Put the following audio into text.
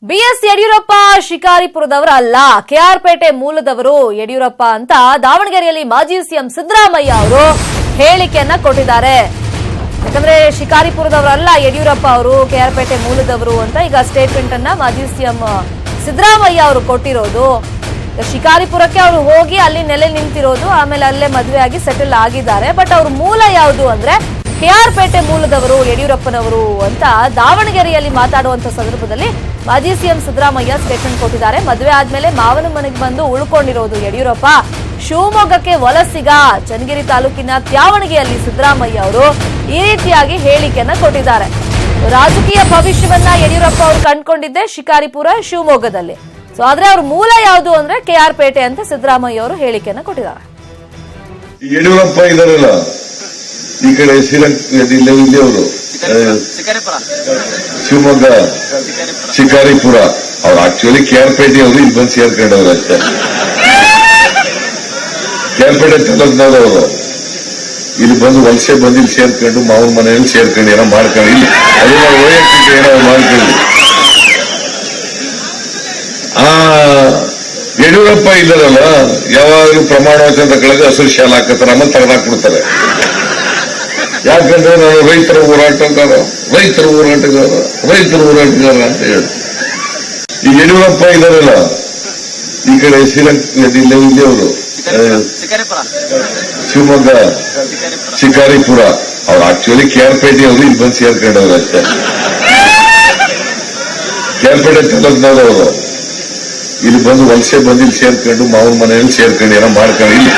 BS Yediyurappa ಶಿಕಾರಿಪುರದವರು ಅಲ್ಲ, ಕೆಆರ್ಪೇಟೆ ಮೂಲದವರು ಯಡಿಯೂರಪ್ಪ ಅಂತ ದಾವಣಗೆರೆಯಲ್ಲಿ ಮಾಜಿ ಸಿಎಂ ಸಿದ್ದರಾಮಯ್ಯ ಅವರು ಹೇಳಿಕೆಯನ್ನ ಕೊಟ್ಟಿದ್ದಾರೆ. ಯಾಕಂದ್ರೆ ಶಿಕಾರಿಪುರದವರಲ್ಲ ಯಡಿಯೂರಪ್ಪ ಅವರು, ಕೆಆರ್ಪೇಟೆ ಮೂಲದವರು ಅಂತ ಈಗ ಸ್ಟೇಟ್ಮೆಂಟ್ ಅನ್ನ ಮಾಜಿ ಸಿಎಂ ಸಿದ್ದರಾಮಯ್ಯ ಅವರು ಕೊಟ್ಟಿರೋದು. ಶಿಕಾರಿಪುರಕ್ಕೆ ಅವರು ಹೋಗಿ ಅಲ್ಲಿ ನೆಲೆ ನಿಂತಿರೋದು, ಆಮೇಲೆ ಅಲ್ಲೇ ಮದುವೆ ಆಗಿ ಸೆಟಲ್ ಆಗಿದ್ದಾರೆ. ಬಟ್ ಅವ್ರ ಮೂಲ ಯಾವುದು ಅಂದ್ರೆ ಕೆಆರ್ಪೇಟೆ ಮೂಲದವರು ಯಡಿಯೂರಪ್ಪನವರು ಅಂತ ದಾವಣಗೆರೆಯಲ್ಲಿ ಮಾತಾಡುವಂತ ಸಂದರ್ಭದಲ್ಲಿ ಮಾಜಿ ಸಿಎಂ ಸಿದ್ದರಾಮಯ್ಯ ಸ್ಟೇಟ್ಮೆಂಟ್ ಕೊಟ್ಟಿದ್ದಾರೆ. ಮದುವೆ ಆದ್ಮೇಲೆ ಮಾವನ ಮನೆಗೆ ಬಂದು ಉಳ್ಕೊಂಡಿರೋದು ಯಡಿಯೂರಪ್ಪ. ಶಿವಮೊಗ್ಗಕ್ಕೆ ವಲಸಿಗ ಚನ್ನಗಿರಿ ತಾಲೂಕಿನ ತ್ಯಾವಣಗೆಯಲ್ಲಿ ಸಿದ್ದರಾಮಯ್ಯ ಅವರು ಈ ರೀತಿಯಾಗಿ ಹೇಳಿಕೆಯನ್ನ ಕೊಟ್ಟಿದ್ದಾರೆ. ರಾಜಕೀಯ ಭವಿಷ್ಯವನ್ನ ಯಡಿಯೂರಪ್ಪ ಅವರು ಕಂಡುಕೊಂಡಿದ್ದೆ ಶಿಕಾರಿಪುರ ಶಿವಮೊಗ್ಗದಲ್ಲಿ. ಸೊ ಆದ್ರೆ ಅವ್ರ ಮೂಲ ಯಾವುದು ಅಂದ್ರೆ ಕೆಆರ್ಪೇಟೆ ಅಂತ ಸಿದ್ದರಾಮಯ್ಯ ಅವರು ಹೇಳಿಕೆಯನ್ನ ಕೊಟ್ಟಿದ್ದಾರೆ. ಯಡಿಯೂರಪ್ಪ ಇದಾರಲ್ಲ ಈ ಕಡೆ ಇಲ್ಲಿಯವರು ಶಿವಮೊಗ್ಗ ಶಿಕಾರಿಪುರ, ಅವ್ರು ಆಕ್ಚುಲಿ ಕೆಆರ್ಪೇಟೆ ಅವರು ಇಲ್ಲಿ ಬಂದು ಸೇರ್ಕೊಂಡವ್ರು ಅಷ್ಟೇ. ಕೆಆರ್ಪೇಟೆ ತಾಲೂಕ್ನವರು ಇಲ್ಲಿ ಬಂದು ವಲಸೆ ಬಂದು ಇಲ್ಲಿ ಸೇರ್ಕೊಂಡು ಮಾವನ ಮನೆಯಲ್ಲಿ ಸೇರ್ಕೊಂಡು ಏನೋ ಮಾಡ್ಕೊಂಡು ಇಲ್ಲಿ ಅದನ್ನ ವೈಯಕ್ತಿಕ ಏನೋ ಮಾಡ್ಕೊಂಡು ಯಡಿಯೂರಪ್ಪ ಇದ್ದಾರಲ್ಲ ಯಾವಾಗಲೂ ಪ್ರಮಾಣ ವಚನ ತಗೊಳ್ಳೋದು ಹಸಿರು ಶಾಲೆ ಹಾಕತ್ತಾರೆ, ಆಮೇಲೆ ತೆಗೆದಾಕ್ಬಿಡ್ತಾರೆ. ಯಾಕಂದ್ರೆ ನಾನು ರೈತರ ಹೋರಾಟಗಾರ ಅಂತ ಹೇಳಿ ಈ ಯಡಿಯೂರಪ್ಪ ಇದಾರಲ್ಲ ಈ ಕಡೆ ಇಲ್ಲಿಯವರು ಶಿವಮೊಗ್ಗ ಶಿಕಾರಿಪುರ, ಅವ್ರು ಆಕ್ಚುಲಿ ಕೆಆರ್ಪೇಟೆ ಅವರು ಇಲ್ಲಿ ಬಂದು ಸೇರ್ಕೊಂಡವ್ರು ಅಷ್ಟೇ. ಕೆಆರ್ಪೇಟೆ ತಾಲೂಕ್ನವರು ಇಲ್ಲಿ ಬಂದು ವಲಸೆ ಬಂದು ಇಲ್ಲಿ ಸೇರ್ಕೊಂಡು ಮಾವನ ಮನೆಯಲ್ಲಿ ಸೇರ್ಕೊಂಡು ಏನೋ ಮಾಡ್ಕೊಂಡು ಇಲ್ಲಿ